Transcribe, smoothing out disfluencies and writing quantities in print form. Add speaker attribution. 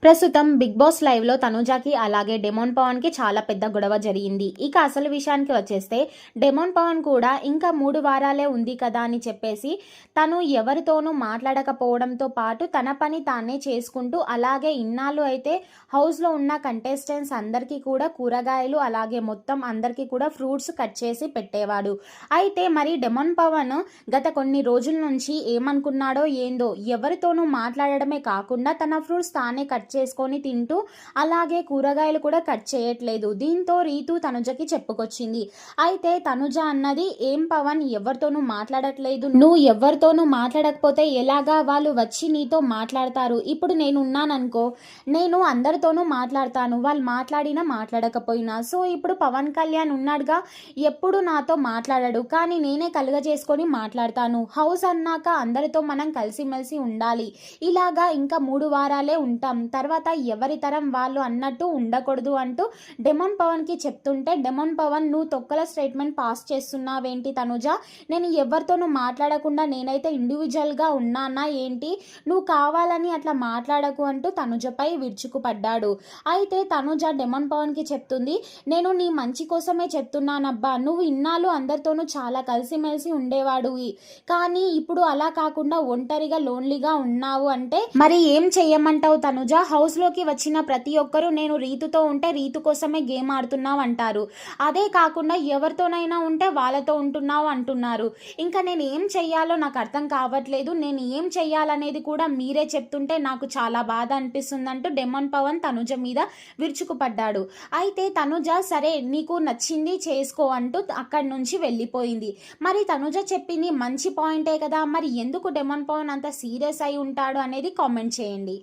Speaker 1: ప్రస్తుతం big boss live లో తనుజాకి అలాగే డెమోన్ పవన్ కి చాలా పెద్ద గొడవ జరిగింది. ఇక అసలు విషయానికి వచ్చేస్తే డెమోన్ పవన్ కూడా ఇంకా 3 వారాలే ఉంది కదా అని చెప్పేసి తను ఎవరితోనూ మాట్లాడకపోవడంతో పాటు తన పని తానే చేసుకుంటూ అలాగే ఇన్నాళ్ళు అయితే హౌస్ లో ఉన్న కంటెస్టెంట్స్ అందరికీ కూడా కూరగాయలు అలాగే మొత్తం అందరికీ కూడా ఫ్రూట్స్ కట్ చేసి పెట్టేవాడు. అయితే మరి డెమోన్ పవన్ గత కొన్ని రోజుల నుంచి ఏమనుకున్నాడో ఏందో ఎవరితోనూ మాట్లాడడమే కాకుండా తన ఫ్రూట్స్ తానే కట్ చేసుకొని తింటూ అలాగే కూరగాయలు కూడా కట్ చేయట్లేదు. దీంతో రీతు తనుజకి చెప్పుకొచ్చింది. అయితే తనుజ అన్నది, ఏం పవన్ ఎవరితోనూ మాట్లాడట్లేదు, నువ్వు ఎవరితోనూ మాట్లాడకపోతే ఎలాగా, వాళ్ళు వచ్చి నీతో మాట్లాడతారు. ఇప్పుడు నేను ఉన్నాననుకో, నేను అందరితోనూ మాట్లాడతాను, వాళ్ళు మాట్లాడినా మాట్లాడకపోయినా. సో ఇప్పుడు పవన్ కళ్యాణ్ ఉన్నాడుగా, ఎప్పుడు నాతో మాట్లాడడు, కానీ నేనే కలుగజేసుకొని మాట్లాడతాను. హౌస్ అన్నాక అందరితో మనం కలిసిమెలిసి ఉండాలి. ఇలాగా ఇంకా 3 వారాలే ఉంటాం, తర్వాత ఎవరి తరం వాళ్ళు అన్నట్టు ఉండకూడదు అంటూ డెమోన్ పవన్ కి చెప్తుంటే, డెమోన్ పవన్ నువ్వు తొక్కల స్టేట్మెంట్ పాస్ చేస్తున్నావేంటి తనుజ, నేను ఎవరితోనూ మాట్లాడకుండా నేనైతే ఇండివిజువల్ గా ఉన్నానా ఏంటి, నువ్వు కావాలని అట్లా మాట్లాడకు అంటూ తనుజపై విరుచుకుపడ్డాడు. అయితే తనుజ డెమోన్ పవన్ కి చెప్తుంది, నేను నీ మంచి కోసమే చెప్తున్నానబ్బా, నువ్వు ఇన్నాళ్ళు అందరితోనూ చాలా కలిసిమెలిసి ఉండేవాడువి, కానీ ఇప్పుడు అలా కాకుండా ఒంటరిగా లోన్లీగా ఉన్నావు అంటే మరి ఏం చెయ్యమంటావు తనుజ. హౌస్ లోకి వచ్చిన ప్రతి ఒక్కరూ నేను రీతుతో ఉంటే రీతు కోసమే గేమ్ ఆడుతున్నావు అంటారు, అదే కాకుండా ఎవరితోనైనా ఉంటే వాళ్ళతో ఉంటున్నావు అంటున్నారు. ఇంకా నేను ఏం చెయ్యాలో నాకు అర్థం కావట్లేదు, నేను ఏం చెయ్యాలనేది కూడా మీరే చెప్తుంటే నాకు చాలా బాధ అనిపిస్తుందంటూ డెమోన్ పవన్ తనుజ మీద విరుచుకుపడ్డాడు. అయితే తనుజ సరే నీకు నచ్చింది చేసుకో అంటూ అక్కడి నుంచి వెళ్ళిపోయింది. మరి తనుజ చెప్పింది మంచి పాయింటే కదా, మరి ఎందుకు డెమోన్ పవన్ అంత సీరియస్ అయి ఉంటాడు అనేది కామెంట్ చేయండి.